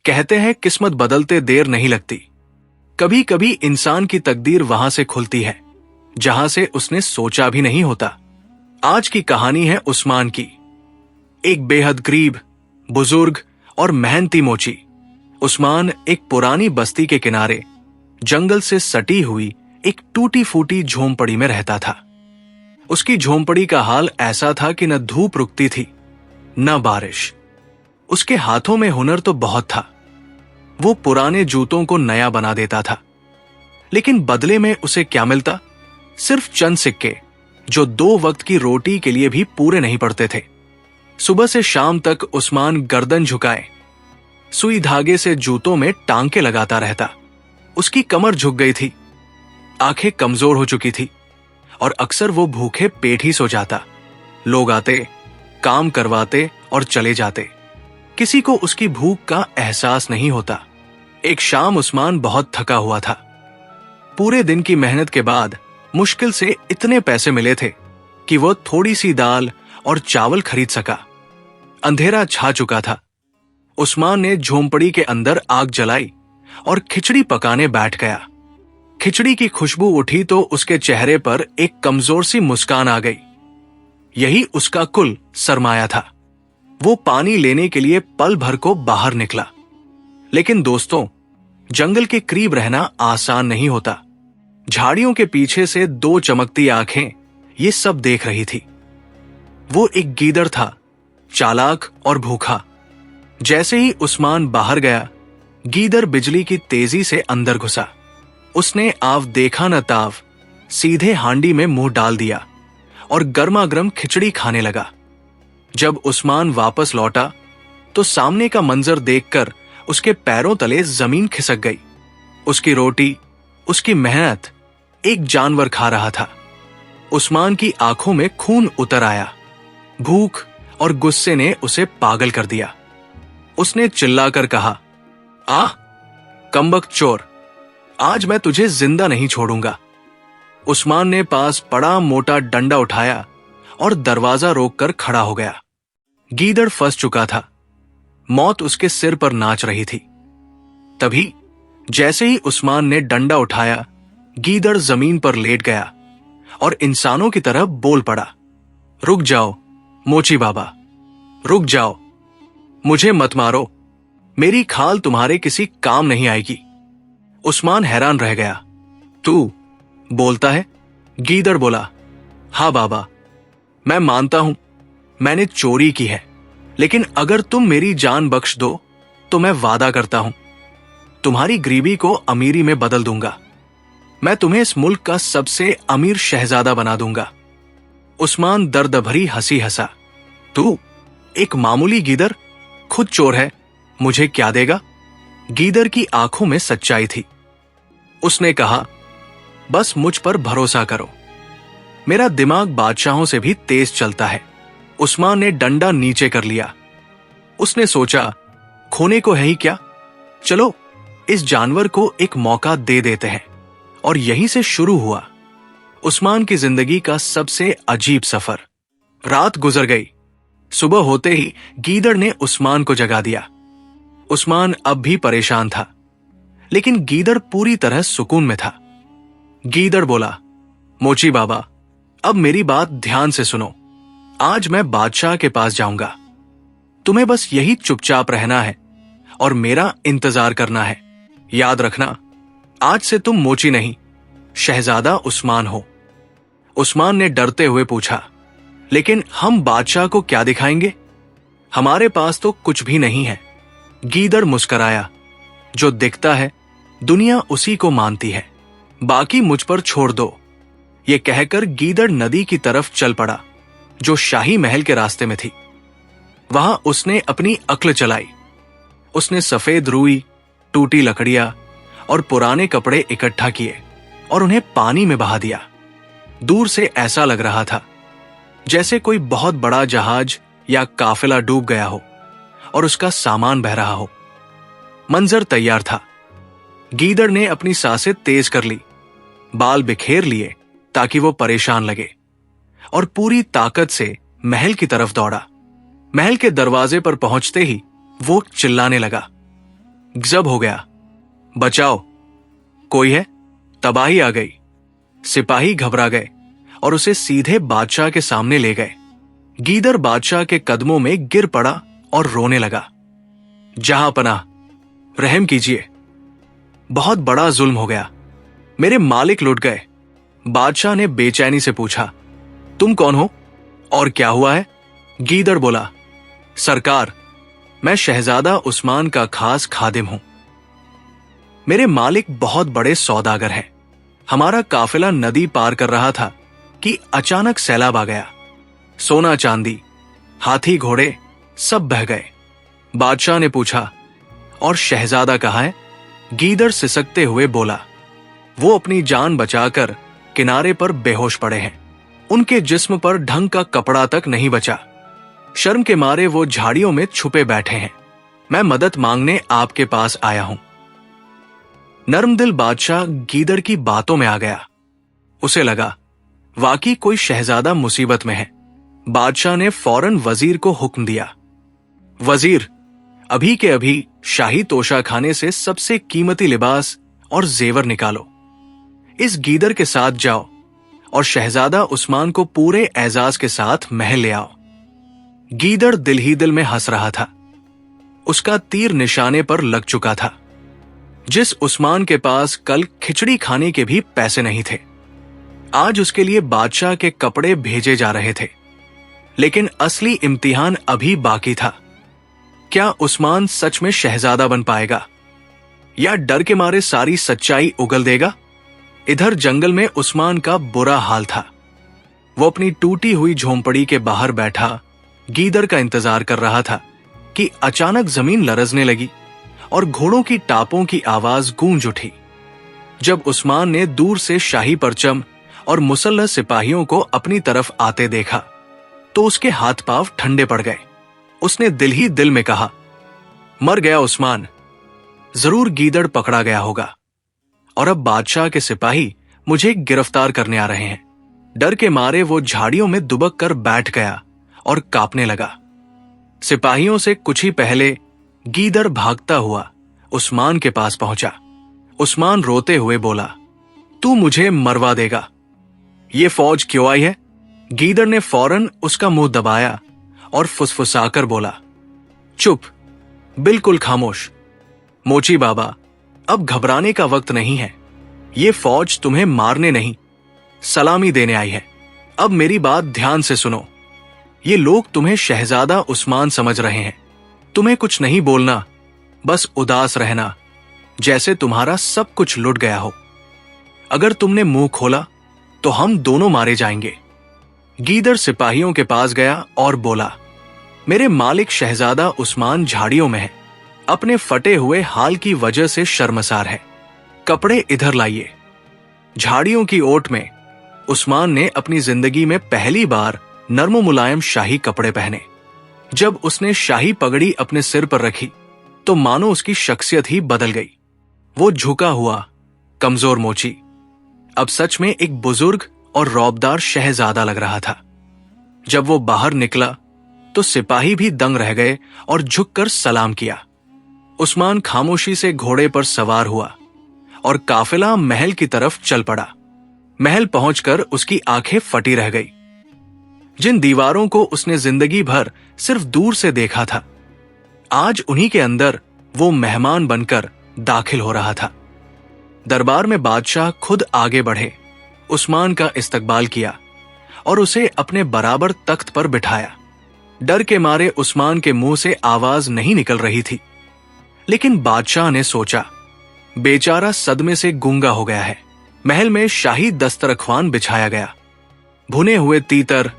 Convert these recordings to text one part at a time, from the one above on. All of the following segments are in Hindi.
कहते हैं किस्मत बदलते देर नहीं लगती। कभी कभी इंसान की तकदीर वहां से खुलती है जहां से उसने सोचा भी नहीं होता। आज की कहानी है उस्मान की, एक बेहद गरीब, बुजुर्ग और मेहनती मोची। उस्मान एक पुरानी बस्ती के किनारे जंगल से सटी हुई एक टूटी फूटी झोंपड़ी में रहता था। उसकी झोंपड़ी का हाल ऐसा था कि न धूप रुकती थी न बारिश। उसके हाथों में हुनर तो बहुत था। वो पुराने जूतों को नया बना देता था, लेकिन बदले में उसे क्या मिलता? सिर्फ चंद सिक्के जो 2 वक्त की रोटी के लिए भी पूरे नहीं पड़ते थे। सुबह से शाम तक उस्मान गर्दन झुकाए सुई धागे से जूतों में टांके लगाता रहता। उसकी कमर झुक गई थी, आंखें कमजोर हो चुकी थी और अक्सर वो भूखे पेट ही सो जाता। लोग आते, काम करवाते और चले जाते। किसी को उसकी भूख का एहसास नहीं होता। एक शाम उस्मान बहुत थका हुआ था। पूरे दिन की मेहनत के बाद मुश्किल से इतने पैसे मिले थे कि वो थोड़ी सी दाल और चावल खरीद सका। अंधेरा छा चुका था। उस्मान ने झोंपड़ी के अंदर आग जलाई और खिचड़ी पकाने बैठ गया। खिचड़ी की खुशबू उठी तो उसके चेहरे पर एक कमजोर सी मुस्कान आ गई। यही उसका कुल सरमाया था। वो पानी लेने के लिए पल भर को बाहर निकला। लेकिन दोस्तों, जंगल के करीब रहना आसान नहीं होता। झाड़ियों के पीछे से 2 चमकती आंखें ये सब देख रही थी। वो एक गीदड़ था, चालाक और भूखा। जैसे ही उस्मान बाहर गया, गीदड़ बिजली की तेजी से अंदर घुसा। उसने आव देखा न ताव सीधे हांडी में मुंह डाल दिया और गर्मा गर्म खिचड़ी खाने लगा। जब उस्मान वापस लौटा तो सामने का मंजर देखकर उसके पैरों तले जमीन खिसक गई। उसकी रोटी, उसकी मेहनत एक जानवर खा रहा था। उस्मान की आंखों में खून उतर आया। भूख और गुस्से ने उसे पागल कर दिया। उसने चिल्लाकर कहा, आह कमबख्त चोर, आज मैं तुझे जिंदा नहीं छोड़ूंगा। उस्मान ने पास पड़ा मोटा डंडा उठाया और दरवाजा रोककर खड़ा हो गया। गीदड़ फंस चुका था। मौत उसके सिर पर नाच रही थी। तभी जैसे ही उस्मान ने डंडा उठाया, गीदड़ जमीन पर लेट गया और इंसानों की तरह बोल पड़ा, रुक जाओ मोची बाबा, रुक जाओ, मुझे मत मारो, मेरी खाल तुम्हारे किसी काम नहीं आएगी। उस्मान हैरान रह गया। तू बोलता है? गीदड़ बोला, हाँ बाबा, मैं मानता हूं मैंने चोरी की है, लेकिन अगर तुम मेरी जान बख्श दो तो मैं वादा करता हूं तुम्हारी गरीबी को अमीरी में बदल दूंगा। मैं तुम्हें इस मुल्क का सबसे अमीर शहजादा बना दूंगा। उस्मान दर्द भरी हंसी हंसा। तू एक मामूली गीदड़, खुद चोर है, मुझे क्या देगा? गीदड़ की आंखों में सच्चाई थी। उसने कहा, बस मुझ पर भरोसा करो, मेरा दिमाग बादशाहों से भी तेज चलता है। उस्मान ने डंडा नीचे कर लिया। उसने सोचा, खोने को है ही क्या, चलो इस जानवर को एक मौका दे देते हैं। और यहीं से शुरू हुआ उस्मान की जिंदगी का सबसे अजीब सफर। रात गुजर गई। सुबह होते ही गीदड़ ने उस्मान को जगा दिया। उस्मान अब भी परेशान था, लेकिन गीदड़ पूरी तरह सुकून में था। गीदड़ बोला, मोची बाबा, अब मेरी बात ध्यान से सुनो। आज मैं बादशाह के पास जाऊंगा। तुम्हें बस यही चुपचाप रहना है और मेरा इंतजार करना है। याद रखना, आज से तुम मोची नहीं, शहजादा उस्मान हो। उस्मान ने डरते हुए पूछा, लेकिन हम बादशाह को क्या दिखाएंगे? हमारे पास तो कुछ भी नहीं है। गीदड़ मुस्कराया, जो दिखता है दुनिया उसी को मानती है, बाकी मुझ पर छोड़ दो। ये कहकर गीदड़ नदी की तरफ चल पड़ा, जो शाही महल के रास्ते में थी। वहां उसने अपनी अक्ल चलाई। उसने सफेद रुई, टूटी लकड़ियां और पुराने कपड़े इकट्ठा किए और उन्हें पानी में बहा दिया। दूर से ऐसा लग रहा था जैसे कोई बहुत बड़ा जहाज या काफिला डूब गया हो और उसका सामान बह रहा हो। मंजर तैयार था। गीदड़ ने अपनी सांसें तेज कर ली, बाल बिखेर लिए ताकि वो परेशान लगे, और पूरी ताकत से महल की तरफ दौड़ा। महल के दरवाजे पर पहुंचते ही वो चिल्लाने लगा, गजब हो गया, बचाओ, कोई है? तबाही आ गई। सिपाही घबरा गए और उसे सीधे बादशाह के सामने ले गए। गीदड़ बादशाह के कदमों में गिर पड़ा और रोने लगा। जहां पनाह, रहम कीजिए, बहुत बड़ा जुल्म हो गया, मेरे मालिक लुट गए। बादशाह ने बेचैनी से पूछा, तुम कौन हो और क्या हुआ है? गीदड़ बोला, सरकार, मैं शहजादा उस्मान का खास खादिम हूं। मेरे मालिक बहुत बड़े सौदागर हैं। हमारा काफिला नदी पार कर रहा था कि अचानक सैलाब आ गया। सोना चांदी, हाथी घोड़े सब बह गए। बादशाह ने पूछा, और शहजादा कहाँ है? गीदड़ सिसकते हुए बोला, वो अपनी जान बचाकर किनारे पर बेहोश पड़े हैं। उनके जिस्म पर ढंग का कपड़ा तक नहीं बचा। शर्म के मारे वो झाड़ियों में छुपे बैठे हैं। मैं मदद मांगने आपके पास आया हूं। नर्मदिल बादशाह गीदड़ की बातों में आ गया। उसे लगा वाकई कोई शहजादा मुसीबत में है। बादशाह ने फौरन वजीर को हुक्म दिया, वजीर, अभी के अभी शाही तोशाखाने से सबसे कीमती लिबास और जेवर निकालो। इस गीदड़ के साथ जाओ और शहजादा उस्मान को पूरे एजाज के साथ महल ले आओ। गीदड़ दिल ही दिल में हंस रहा था। उसका तीर निशाने पर लग चुका था। जिस उस्मान के पास कल खिचड़ी खाने के भी पैसे नहीं थे, आज उसके लिए बादशाह के कपड़े भेजे जा रहे थे। लेकिन असली इम्तिहान अभी बाकी था। क्या उस्मान सच में शहजादा बन पाएगा या डर के मारे सारी सच्चाई उगल देगा? इधर जंगल में उस्मान का बुरा हाल था। वो अपनी टूटी हुई झोंपड़ी के बाहर बैठा गीदड़ का इंतजार कर रहा था कि अचानक जमीन लरजने लगी और घोड़ों की टापों की आवाज गूंज उठी। जब उस्मान ने दूर से शाही परचम और मुसल्लह सिपाहियों को अपनी तरफ आते देखा तो उसके हाथ पांव ठंडे पड़ गए। उसने दिल ही दिल में कहा, मर गया उस्मान, जरूर गीदड़ पकड़ा गया होगा और अब बादशाह के सिपाही मुझे गिरफ्तार करने आ रहे हैं। डर के मारे वो झाड़ियों में दुबक कर बैठ गया और कांपने लगा। सिपाहियों से कुछ ही पहले गीदड़ भागता हुआ उस्मान के पास पहुंचा। उस्मान रोते हुए बोला, तू मुझे मरवा देगा। ये फौज क्यों आई है? गीदड़ ने फौरन उसका मुंह दबाया और फुसफुसाकर बोला, चुप, बिल्कुल खामोश। मोची बाबा, अब घबराने का वक्त नहीं है। ये फौज तुम्हें मारने नहीं, सलामी देने आई है। अब मेरी बात ध्यान से सुनो। ये लोग तुम्हें शहजादा उस्मान समझ रहे हैं। तुम्हें कुछ नहीं बोलना, बस उदास रहना, जैसे तुम्हारा सब कुछ लुट गया हो। अगर तुमने मुंह खोला तो हम दोनों मारे जाएंगे। गीदड़ सिपाहियों के पास गया और बोला, मेरे मालिक शहजादा उस्मान झाड़ियों में है, अपने फटे हुए हाल की वजह से शर्मसार है। कपड़े इधर लाइए। झाड़ियों की ओट में उस्मान ने अपनी जिंदगी में पहली बार नर्म मुलायम शाही कपड़े पहने। जब उसने शाही पगड़ी अपने सिर पर रखी तो मानो उसकी शख्सियत ही बदल गई। वो झुका हुआ, कमजोर मोची अब सच में एक बुजुर्ग और रौबदार शहजादा लग रहा था। जब वो बाहर निकला तो सिपाही भी दंग रह गए और झुककर सलाम किया। उस्मान खामोशी से घोड़े पर सवार हुआ और काफिला महल की तरफ चल पड़ा। महल पहुंचकर उसकी आंखें फटी रह गई। जिन दीवारों को उसने जिंदगी भर सिर्फ दूर से देखा था, आज उन्हीं के अंदर वो मेहमान बनकर दाखिल हो रहा था। दरबार में बादशाह खुद आगे बढ़े, उस्मान का इस्तकबाल किया और उसे अपने बराबर तख्त पर बिठाया। डर के मारे उस्मान के मुंह से आवाज नहीं निकल रही थी, लेकिन बादशाह ने सोचा, बेचारा सदमे से गूंगा हो गया है। महल में शाही दस्तरख्वान बिछाया गया। भुने हुए तीतर,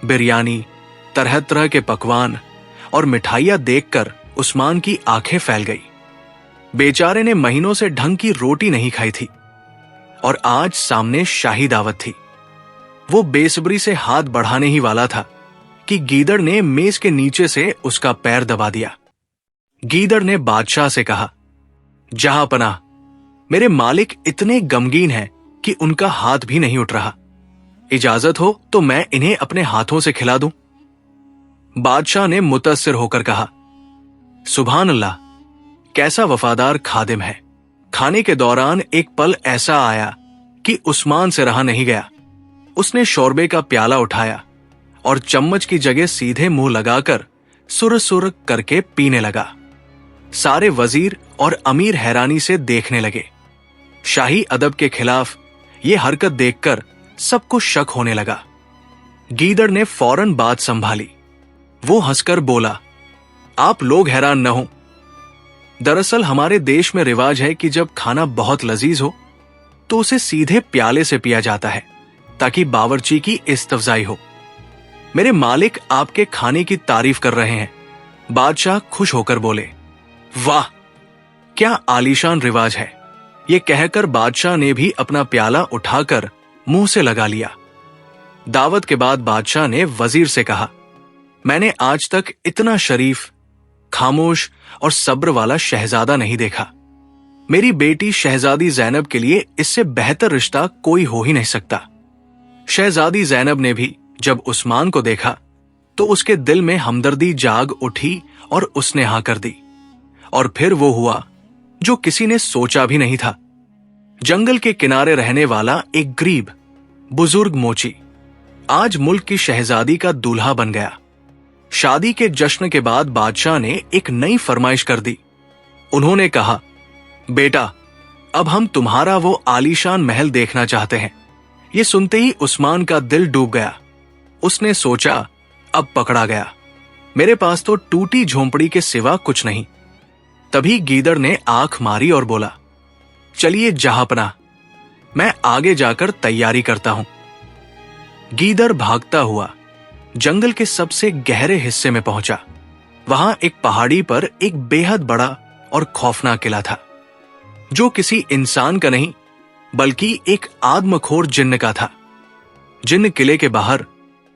बिरयानी, तरह तरह के पकवान और मिठाइयां देखकर उस्मान की आंखें फैल गई। बेचारे ने महीनों से ढंग की रोटी नहीं खाई थी और आज सामने शाही दावत थी। वो बेसब्री से हाथ बढ़ाने ही वाला था कि गीदड़ ने मेज के नीचे से उसका पैर दबा दिया। गीदड़ ने बादशाह से कहा, जहां पनाह, मेरे मालिक इतने गमगीन हैं कि उनका हाथ भी नहीं उठ रहा। इजाजत हो तो मैं इन्हें अपने हाथों से खिला दूं। बादशाह ने मुतस्सिर होकर कहा, सुभान अल्लाह, कैसा वफादार खादिम है। खाने के दौरान एक पल ऐसा आया कि उस्मान से रहा नहीं गया। उसने शोरबे का प्याला उठाया और चम्मच की जगह सीधे मुंह लगाकर सुर सुर करके पीने लगा। सारे वजीर और अमीर हैरानी से देखने लगे। शाही अदब के खिलाफ यह हरकत देखकर सबको शक होने लगा। गीदड़ ने फौरन बात संभाली। वो हंसकर बोला, आप लोग हैरान न हो। दरअसल हमारे देश में रिवाज है कि जब खाना बहुत लजीज हो तो उसे सीधे प्याले से पिया जाता है ताकि बावर्ची की इस्तफजाई हो। मेरे मालिक आपके खाने की तारीफ कर रहे हैं। बादशाह खुश होकर बोले, वाह क्या आलीशान रिवाज है। यह कहकर बादशाह ने भी अपना प्याला उठाकर मुंह से लगा लिया। दावत के बाद बादशाह ने वजीर से कहा, मैंने आज तक इतना शरीफ, खामोश और सब्र वाला शहजादा नहीं देखा। मेरी बेटी शहजादी जैनब के लिए इससे बेहतर रिश्ता कोई हो ही नहीं सकता। शहजादी जैनब ने भी जब उस्मान को देखा तो उसके दिल में हमदर्दी जाग उठी और उसने हाँ कर दी। और फिर वो हुआ जो किसी ने सोचा भी नहीं था। जंगल के किनारे रहने वाला एक गरीब बुजुर्ग मोची आज मुल्क की शहजादी का दूल्हा बन गया। शादी के जश्न के बाद बादशाह ने एक नई फरमाइश कर दी। उन्होंने कहा, बेटा अब हम तुम्हारा वो आलीशान महल देखना चाहते हैं। ये सुनते ही उस्मान का दिल डूब गया। उसने सोचा, अब पकड़ा गया। मेरे पास तो टूटी झोंपड़ी के सिवा कुछ नहीं। तभी गीदड़ ने आंख मारी और बोला, चलिए जहांपना, मैं आगे जाकर तैयारी करता हूं। गीदड़ भागता हुआ जंगल के सबसे गहरे हिस्से में पहुंचा। वहां एक पहाड़ी पर एक बेहद बड़ा और खौफनाक किला था, जो किसी इंसान का नहीं बल्कि एक आदमखोर जिन्न का था। जिन्न किले के बाहर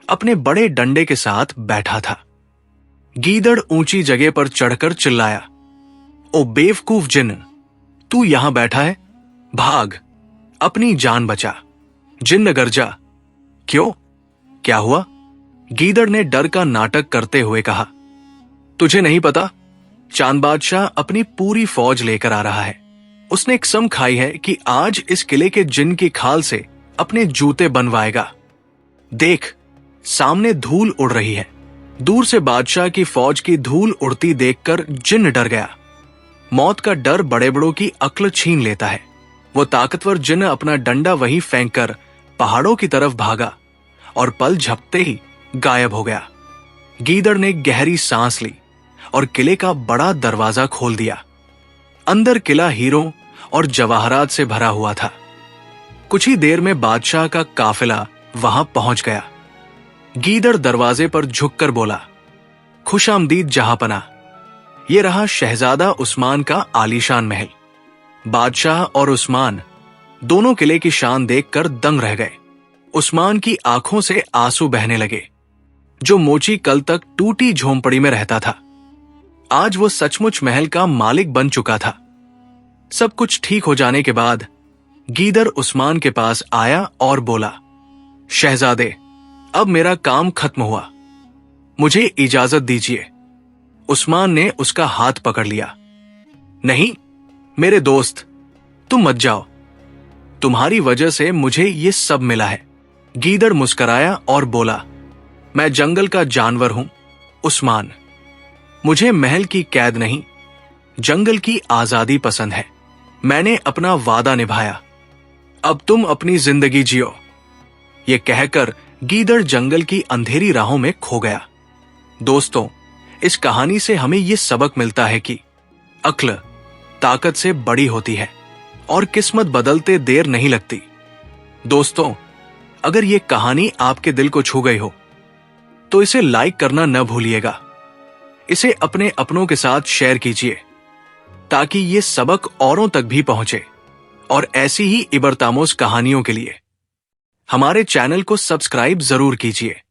अपने बड़े डंडे के साथ बैठा था। गीदड़ ऊंची जगह पर चढ़कर चिल्लाया, ओ बेवकूफ जिन्न, तू यहां बैठा है, भाग, अपनी जान बचा। जिन्न गरजा, क्यों, क्या हुआ? गीदड़ ने डर का नाटक करते हुए कहा, तुझे नहीं पता, चांद बादशाह अपनी पूरी फौज लेकर आ रहा है। उसने कसम खाई है कि आज इस किले के जिन्न की खाल से अपने जूते बनवाएगा। देख, सामने धूल उड़ रही है। दूर से बादशाह की फौज की धूल उड़ती देखकर जिन्न डर गया। मौत का डर बड़े बड़ों की अक्ल छीन लेता है। वो ताकतवर जिन्न अपना डंडा वहीं फेंककर पहाड़ों की तरफ भागा और पल झपते ही गायब हो गया। गीदड़ ने गहरी सांस ली और किले का बड़ा दरवाजा खोल दिया। अंदर किला हीरों और जवाहरात से भरा हुआ था। कुछ ही देर में बादशाह का काफिला वहां पहुंच गया। गीदड़ दरवाजे पर झुककर बोला, खुशामदीद जहांपना, ये रहा शहजादा उस्मान का आलीशान महल। बादशाह और उस्मान दोनों किले की शान देखकर दंग रह गए। उस्मान की आंखों से आंसू बहने लगे। जो मोची कल तक टूटी झोंपड़ी में रहता था, आज वो सचमुच महल का मालिक बन चुका था। सब कुछ ठीक हो जाने के बाद गीदड़ उस्मान के पास आया और बोला, शहजादे, अब मेरा काम खत्म हुआ, मुझे इजाजत दीजिए। उस्मान ने उसका हाथ पकड़ लिया। नहीं मेरे दोस्त, तुम मत जाओ, तुम्हारी वजह से मुझे ये सब मिला है। गीदड़ मुस्कराया और बोला, मैं जंगल का जानवर हूं उस्मान, मुझे महल की कैद नहीं, जंगल की आजादी पसंद है। मैंने अपना वादा निभाया, अब तुम अपनी जिंदगी जियो। ये कहकर गीदड़ जंगल की अंधेरी राहों में खो गया। दोस्तों, इस कहानी से हमें यह सबक मिलता है कि अक्ल ताकत से बड़ी होती है और किस्मत बदलते देर नहीं लगती। दोस्तों, अगर ये कहानी आपके दिल को छू गई हो तो इसे लाइक करना न भूलिएगा। इसे अपने अपनों के साथ शेयर कीजिए ताकि ये सबक औरों तक भी पहुंचे। और ऐसी ही इबरतामोज कहानियों के लिए हमारे चैनल को सब्सक्राइब जरूर कीजिए।